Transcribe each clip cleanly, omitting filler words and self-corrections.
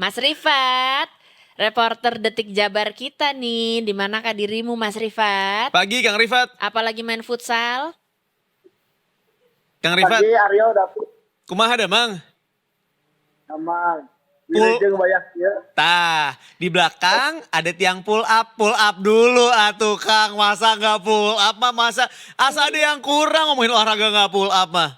Mas Rifat, reporter Detik Jabar kita nih. Di manakah dirimu, Mas Rifat? Pagi Kang Rifat. Apalagi main futsal? Kang Rifat, Pagi Aryo David kumaha da Mang? sama Pul Wilujeng banyak ya. Tah, di belakang ada tiang pull up. Pull up dulu atuh Kang. Masa nggak pull up mah masa asa ada yang kurang ngomongin olahraga nggak pull up mah.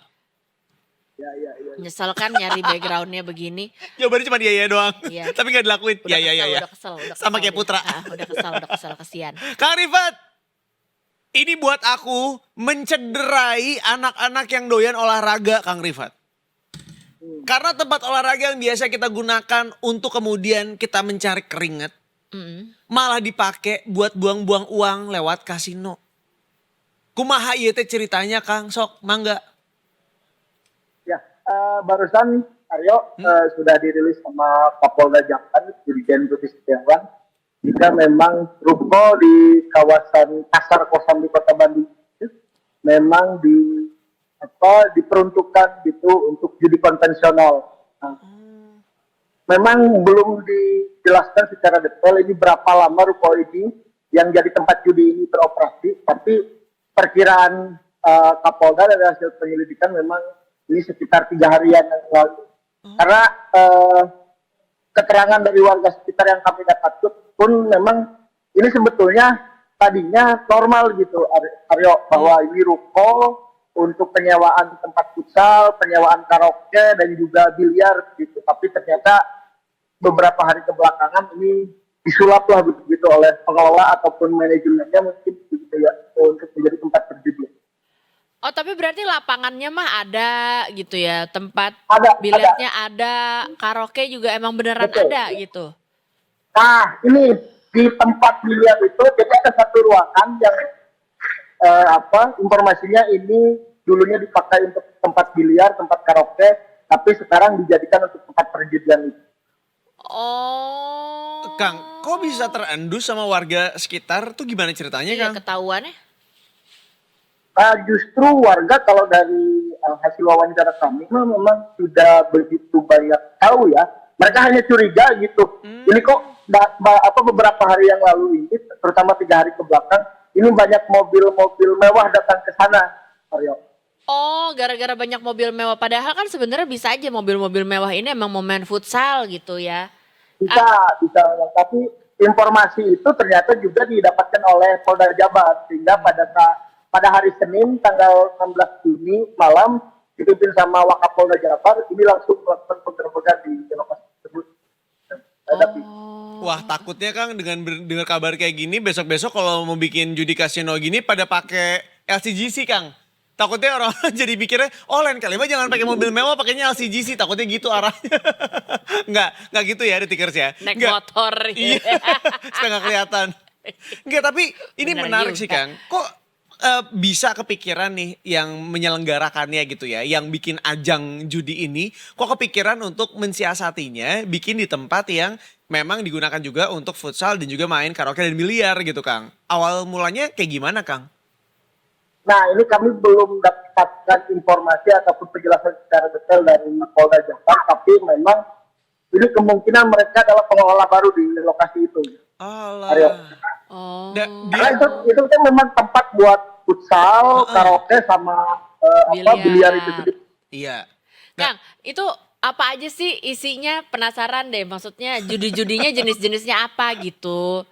Ya. Nyesel kan nyari backgroundnya begini. Jawabannya cuma iya doang. Iya. Tapi nggak dilakuin. Udah Ya. udah kesel. Sama kayak dia. Putra. Udah kesel, kasihan. Kang Rifat, ini buat aku mencederai anak-anak yang doyan olahraga Kang Rifat. Karena tempat olahraga yang biasa kita gunakan untuk kemudian kita mencari keringat, malah dipakai buat buang-buang uang lewat kasino. Kumaha ieu teh ceritanya Kang? Sok, mangga. Ya, barusan Aryo sudah dirilis sama Kapolda Jakarta Dirjen Budi Setiawan jika memang ruko di kawasan Pasar Kosambi Kota Bandung itu memang diperuntukkan gitu untuk judi konvensional. Nah, memang belum dijelaskan secara detail ini berapa lama ruko ini yang jadi tempat judi ini beroperasi, tapi perkiraan Kapolda dari hasil penyelidikan memang ini sekitar 3 harian yang lalu. Karena keterangan dari warga sekitar yang kami dapatkan pun memang ini sebetulnya tadinya normal gitu Aryo, bahwa ini ruko untuk penyewaan tempat futsal, penyewaan karaoke dan juga biliar gitu. Tapi ternyata beberapa hari kebelakangan ini disulap lah begitu oleh pengelola ataupun manajemennya mungkin begitu ya untuk menjadi tempat berjudi. Oh, tapi berarti lapangannya mah ada gitu ya, tempat Ada. billetnya ada, karaoke juga emang beneran Betul. ada gitu. Nah, ini di tempat biliar itu jadi ada satu ruangan yang informasinya ini dulunya dipakai untuk tempat biliar, tempat karaoke, tapi sekarang dijadikan untuk tempat perjudian itu. Oh. Kang, kok bisa terendus sama warga sekitar tuh gimana ceritanya Iya, Kang? ketahuannya. Justru warga kalau dari hasil wawancara kami memang sudah begitu banyak tahu ya. Mereka hanya curiga gitu. Ini kok beberapa hari yang lalu ini, terutama 3 hari ke belakang, ini banyak mobil-mobil mewah datang ke sana, Aryo. Oh, gara-gara banyak mobil mewah. Padahal kan sebenarnya bisa aja mobil-mobil mewah ini emang mau main futsal gitu ya. Bisa. Tapi informasi itu ternyata juga didapatkan oleh Polda Jabar. Sehingga pada hari Senin tanggal 16 Juni malam dipimpin sama Wakapolda Jabar, ini langsung melakukan penggerbekan di lokasi tersebut. Wah, takutnya Kang dengan dengar kabar kayak gini besok-besok kalau mau bikin judi kasino gini pada pakai LCGC Kang. Takutnya orang jadi mikirnya, oh lain kali mah jangan pakai mobil mewah, pakainya LCGC. Takutnya gitu arahnya. Enggak gitu ya Detikers ya. Naik Nggak. motor. Iya, setengah kelihatan. Enggak, tapi ini Bener menarik juga. sih Kang. Kok bisa kepikiran nih yang menyelenggarakannya gitu ya, yang bikin ajang judi ini, kok kepikiran untuk mensiasatinya, bikin di tempat yang memang digunakan juga untuk futsal dan juga main karaoke dan biliar gitu Kang. Awal mulanya kayak gimana Kang? Nah, ini kami belum dapatkan informasi ataupun penjelasan secara detail dari Polda Jabar, tapi memang ini kemungkinan mereka adalah pengelola baru di lokasi itu. Aryo. Alah. Oh. Karena itu kan memang tempat buat futsal, karaoke sama biliar itu sendiri. Iya. Kang, itu apa aja sih isinya? Penasaran deh, maksudnya judi-judinya jenis-jenisnya apa gitu.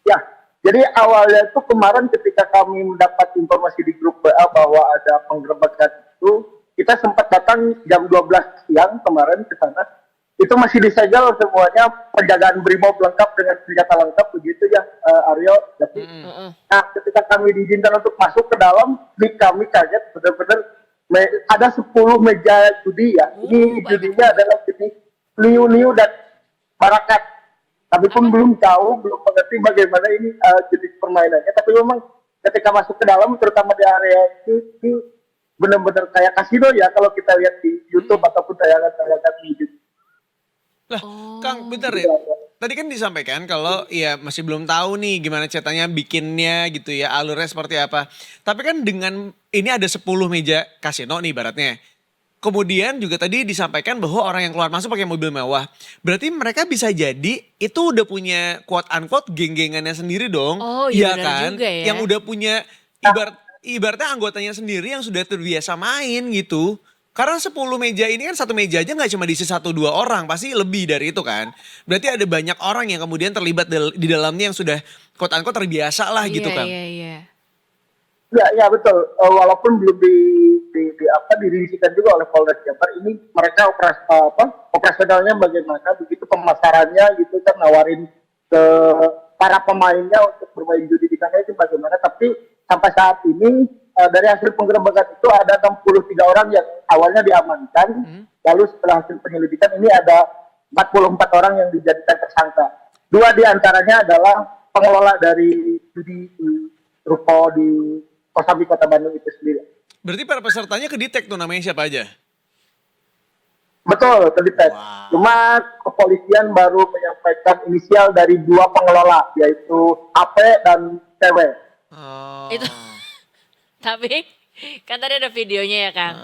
Ya, jadi awalnya itu kemarin ketika kami mendapat informasi di grup WA bahwa ada penggerbekan itu, kita sempat datang jam 12 siang kemarin ke sana. Itu masih disegel semuanya, penjagaan brimob lengkap dengan senjata lengkap begitu ya, Aryo. Jadi, nah, ketika kami diizinkan untuk masuk ke dalam, kami kaget benar-benar ada 10 meja judi ya. Ini judinya adalah jenis niu-niu dan barakat. Kami pun belum tahu, belum mengerti bagaimana ini jenis permainannya. Tapi memang ketika masuk ke dalam, terutama di area ini benar-benar kayak kasino ya kalau kita lihat di YouTube ataupun tayangan-tayangan YouTube. Lah, Kang, bentar ya. Tadi kan disampaikan kalau ya masih belum tahu nih gimana ceritanya bikinnya gitu ya, alurnya seperti apa. Tapi kan dengan ini ada 10 meja kasino nih ibaratnya. kemudian juga tadi disampaikan bahwa orang yang keluar masuk pakai mobil mewah. Berarti mereka bisa jadi itu udah punya quote unquote geng-gengannya sendiri dong. Oh, iya Iya benar kan? juga ya. Yang udah punya ibaratnya anggotanya sendiri yang sudah terbiasa main gitu. Karena 10 meja ini kan satu meja aja nggak cuma diisi 1-2 orang, pasti lebih dari itu kan. Berarti ada banyak orang yang kemudian terlibat di dalamnya yang sudah quote unquote terbiasa lah gitu Iya, kan. iya, iya. Ya betul. Walaupun belum dirisikan juga oleh Polres Jabar, ini mereka operasionalnya bagaimana, begitu pemasarannya gitu kan, nawarin ke para pemainnya untuk bermain judi di sana itu bagaimana. Tapi sampai saat ini dari hasil penggerebekan itu ada 63 orang yang awalnya diamankan, lalu setelah hasil penyelidikan ini ada 44 orang yang dijadikan tersangka. 2 diantaranya adalah pengelola dari judi di ruko di Kosambi Kota Bandung itu sendiri. Berarti para pesertanya kedetek tuh namanya siapa aja? Betul, terdetek. Wow. Cuma kepolisian baru menyampaikan inisial dari 2 pengelola, yaitu AP dan TW. Oh. Itu tapi kan tadi ada videonya ya Kang.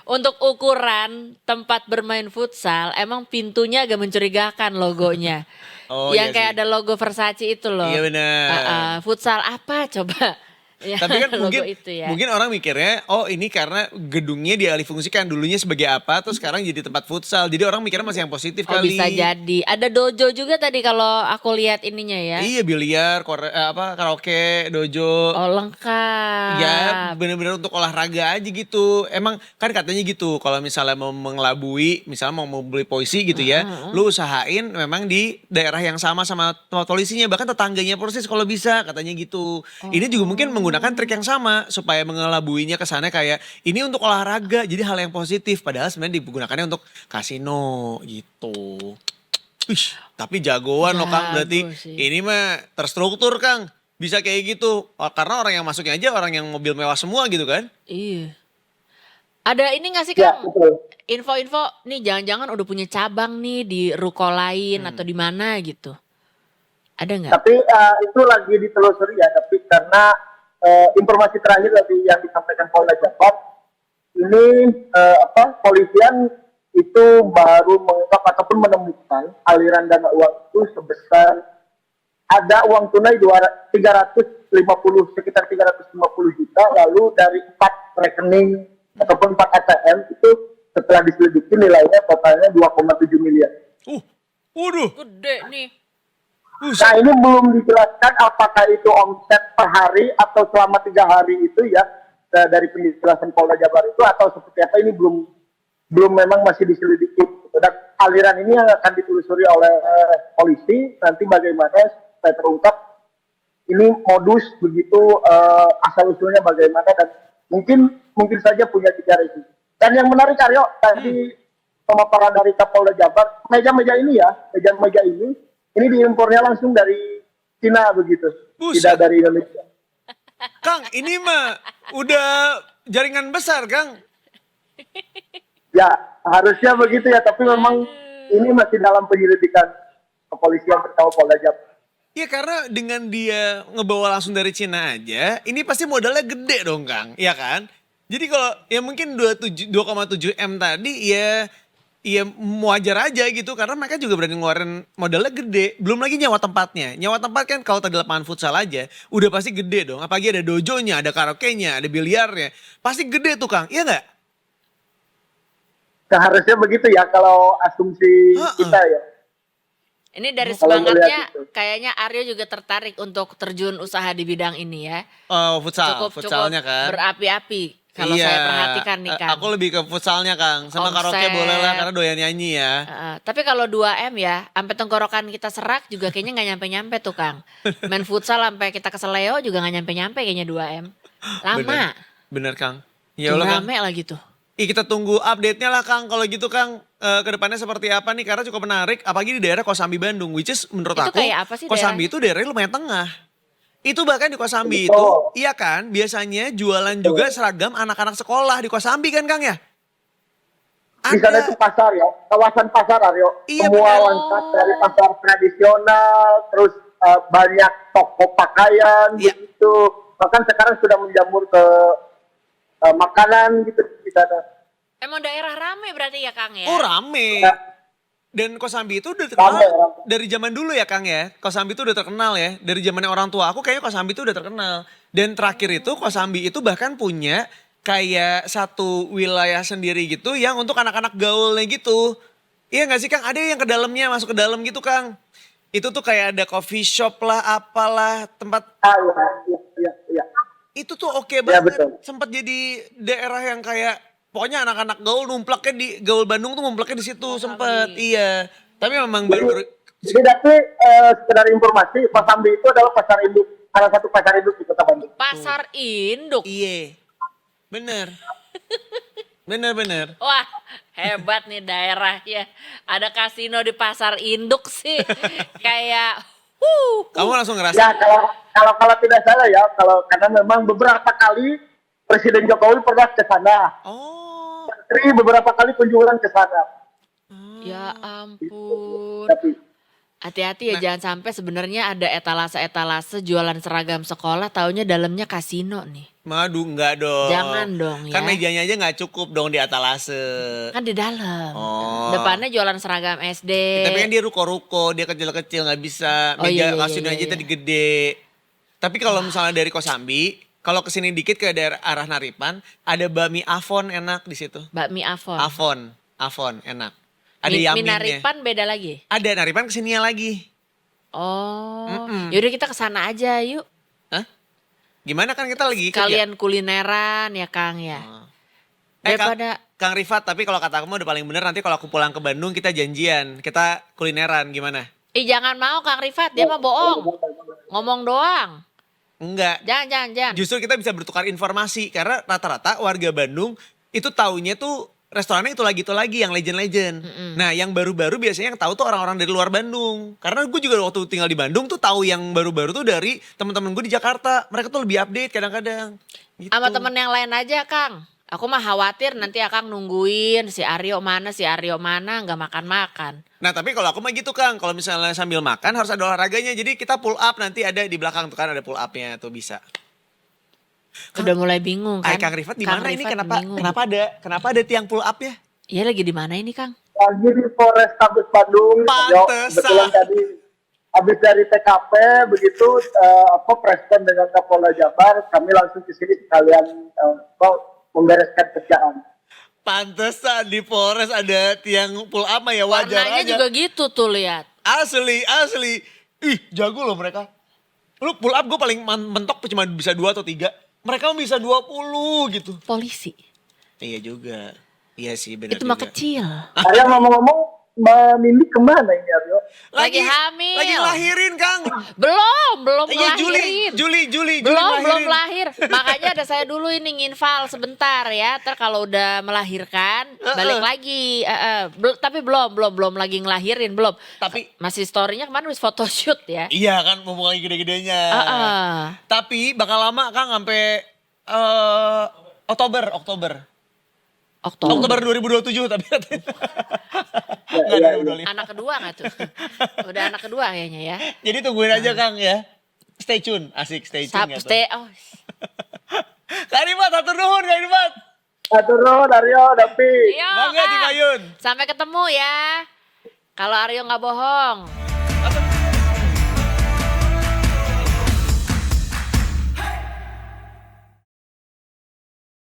Untuk ukuran tempat bermain futsal emang pintunya agak mencurigakan logonya. Oh, yang iya kayak sih. ada logo Versace itu loh. Iya benar. Futsal apa coba? Ya, Tapi kan logo mungkin itu ya. mungkin orang mikirnya, oh ini karena gedungnya dialihfungsikan dulunya sebagai apa, terus sekarang jadi tempat futsal. Jadi orang mikirnya masih yang positif Oh, kali. bisa jadi. Ada dojo juga tadi kalau aku lihat ininya ya. Iya biliar, karaoke, dojo. Oh, lengkap. Ya bener-bener untuk olahraga aja gitu. Emang kan katanya gitu, kalau misalnya mau mengelabui, misalnya mau beli puisi gitu ya, lu usahain memang di daerah yang sama tempat polisinya, bahkan tetangganya persis kalau bisa, katanya gitu. Ini juga mungkin menggunakan trik yang sama supaya mengelabuinya ke sana kayak ini untuk olahraga, jadi hal yang positif, padahal sebenarnya digunakannya untuk kasino gitu. Wih, tapi jagoan loh Kang, berarti Jago sih. ini mah terstruktur Kang. Bisa kayak gitu. Karena orang yang masuknya aja orang yang mobil mewah semua gitu kan. Iya. Ada ini gak sih Ya, Kang? betul. Info-info nih jangan-jangan udah punya cabang nih di ruko lain atau di mana gitu. Ada nggak? Tapi itu lagi ditelusuri ya, tapi karena informasi terakhir tadi yang disampaikan Polda Jabar, ini polisian itu baru mengungkap ataupun menemukan aliran dana uang itu sebesar ada uang tunai sekitar 350 juta, lalu dari 4 rekening ataupun 4 ATM itu setelah diselidiki nilainya totalnya 2,7 miliar. Waduh. Gede nih. Nah ini belum dijelaskan apakah itu omset per hari atau selama 3 hari itu ya, dari penjelasan Polda Jabar itu, atau seperti apa ini belum memang masih diselidiki. Dan aliran ini yang akan ditelusuri oleh polisi, nanti bagaimana supaya terungkap ini modus begitu, asal usulnya bagaimana, dan mungkin saja punya jejak itu. Dan yang menarik Aryo, tadi pemaparan dari Kapolda Jabar, meja-meja ini ini diimpornya langsung dari Cina begitu, Buset. tidak dari Indonesia. Kang, ini mah udah jaringan besar Kang. Ya harusnya begitu ya, tapi memang ini masih dalam penyelidikan kepolisian bersama Polda Jabar. Ya karena dengan dia ngebawa langsung dari Cina aja, ini pasti modalnya gede dong Kang, ya kan? Jadi kalau ya mungkin 2,7 M tadi ya wajar aja gitu, karena mereka juga berani ngeluarin modalnya gede. Belum lagi nyawa tempatnya. Nyawa tempat kan kalau tadi lapangan futsal aja udah pasti gede dong. Apalagi ada dojonya, ada karaoke-nya, ada biliarnya. Pasti gede tuh Kang, iya nggak? Seharusnya begitu ya kalau asumsi kita ya. Ini dari Kalau semangatnya melihat itu. kayaknya Aryo juga tertarik untuk terjun usaha di bidang ini ya. Cukup futsalnya kan. Berapi-api kalau Iya, saya perhatikan nih Kang. Aku lebih ke futsalnya Kang, sama Konsep. karaoke boleh lah karena doyan nyanyi ya. Tapi kalau 2M ya, sampai tenggorokan kita serak juga kayaknya nggak nyampe-nyampe tuh Kang. Main futsal sampai kita keseleo juga nggak nyampe-nyampe kayaknya 2M. Lama. Bener Kang. Ya Allah Kang. Rame lagi tuh. Kita tunggu update-nya lah Kang. Kalau gitu Kang, ke depannya seperti apa nih? Karena cukup menarik, apalagi di daerah Kosambi Bandung. Which is menurut Itu aku, kayak apa sih Kosambi daerahnya? itu daerahnya lumayan tengah. Itu bahkan di Kosambi Betul. itu, iya kan, biasanya jualan juga seragam anak-anak sekolah di Kosambi kan Kang ya? Di sana itu pasar ya, kawasan pasar Aryo. Iya, Semua benar. lengkap dari pasar tradisional, terus banyak toko pakaian Iya. begitu. Bahkan sekarang sudah menjamur ke makanan gitu di sana. Emang daerah rame berarti ya Kang ya? Oh rame. Ya, Dan Kosambi itu udah terkenal Rame. dari zaman dulu ya Kang ya. Kosambi itu udah terkenal ya. Dari zamannya orang tua aku kayaknya Kosambi itu udah terkenal. Dan terakhir itu Kosambi itu bahkan punya kayak satu wilayah sendiri gitu yang untuk anak-anak gaulnya gitu. Iya gak sih Kang? Ada yang ke dalamnya, masuk ke dalam gitu Kang. Itu tuh kayak ada coffee shop lah, apalah, tempat. Ya. Itu tuh oke Ya, banget. betul. Sempat jadi daerah yang kayak pokoknya anak-anak gaul numplaknya di gaul Bandung tuh numplaknya di situ sempet. Iya. Tapi memang baru Jadi tapi sekedar informasi, Kosambi itu adalah pasar induk, salah satu pasar induk di Kota Bandung. Pasar induk. iya. Bener. Bener. Wah, hebat nih daerahnya. Ada kasino di pasar induk sih. Kayak Kamu langsung ngerasa Ya kalau tidak salah ya, karena memang beberapa kali Presiden Jokowi pernah ke sana. oh. Menteri beberapa kali kunjungan ke sana. ya ampun. Tapi Hati-hati ya jangan sampai sebenarnya ada etalase-etalase jualan seragam sekolah taunya dalamnya kasino nih. Madu enggak dong. Jangan dong ya. Kan mejanya aja nggak cukup dong di atalase. Kan di dalam. Oh. Depannya jualan seragam SD. Tapi kan dia ruko-ruko, dia kecil-kecil nggak bisa. Oh, Meja iya, iya, kasino iya, aja iya. tadi gede. Tapi kalau misalnya dari Kosambi, kalau kesini dikit ke daerah arah Naripan, ada bakmi Avon enak di situ. Bakmi Avon. Avon enak. Ada yaminnya. Minaripan beda lagi. Ada Naripan kesininya lagi. Oh. Mm-mm. Yaudah kita kesana aja yuk. Hah? Gimana kan kita lagi kerja? Kalian kulineran ya Kang ya. Oh. Daripada Kang Rifat, tapi kalau kata kamu udah paling bener nanti kalau aku pulang ke Bandung kita janjian, kita kulineran gimana? jangan mau Kang Rifat, dia mah bohong. Ngomong doang. Enggak. Jangan. Justru kita bisa bertukar informasi karena rata-rata warga Bandung itu taunya tuh restorannya itu lagi yang legend-legend. Nah, yang baru-baru biasanya yang tahu tuh orang-orang dari luar Bandung. Karena gue juga waktu tinggal di Bandung tuh tahu yang baru-baru tuh dari teman-teman gue di Jakarta. Mereka tuh lebih update kadang-kadang. Gitu. Sama temen yang lain aja Kang. Aku mah khawatir nanti Akang nungguin si Aryo mana nggak makan-makan. Nah, tapi kalau aku mah gitu Kang, kalau misalnya sambil makan harus ada olahraganya. Jadi kita pull up nanti ada di belakang tuh kan ada pull upnya tuh bisa. Udah mulai bingung kan. Kang Rifat di Kang mana ini Rifat bingung. kenapa ada tiang pull up ya? Iya lagi di mana ini Kang? lagi di Polrestabes Bandung. Pantesan. Kebetulan tadi habis dari TKP begitu preskon dengan Kapolda Jabar, kami langsung ke sini sekalian membereskan kerjaan. Pantesan di Polres ada tiang pull up mah ya wajar Warnanya aja. juga gitu tuh lihat. Asli. Ih, jago loh mereka. Lu pull up gue paling mentok cuma bisa 2 atau 3. Mereka bisa 20 gitu. Polisi. Iya juga. Iya sih benar Itu juga. mah kecil. Arya ngomong-ngomong, Mbak Nindi kemana ini Aryo? Lagi hamil. Lagi lahirin Kang. Belum Iya ngelahirin. Juli Belum ngelahirin. lahir. Makanya ada saya dulu ini nginval sebentar ya. Ntar kalau udah melahirkan balik lagi. Tapi belum lagi ngelahirin belum. Tapi Masih storynya kemarin wis photoshoot ya. iya kan mumpung lagi gede-gedenya. Tapi bakal lama Kang sampai Oktober. Oktober 2027 tapi katanya. Enggak 2025. Anak kedua gak tuh? Udah anak kedua kayaknya ya. Jadi tungguin aja Kang ya. Stay tune, asik stay tune gitu. Kak Rifat, atur nuhun Kak Rifat. Aturun Aryo, Dapi. Yo, Bangga di Kang. Mayun. Sampai ketemu ya. Kalau Aryo nggak bohong.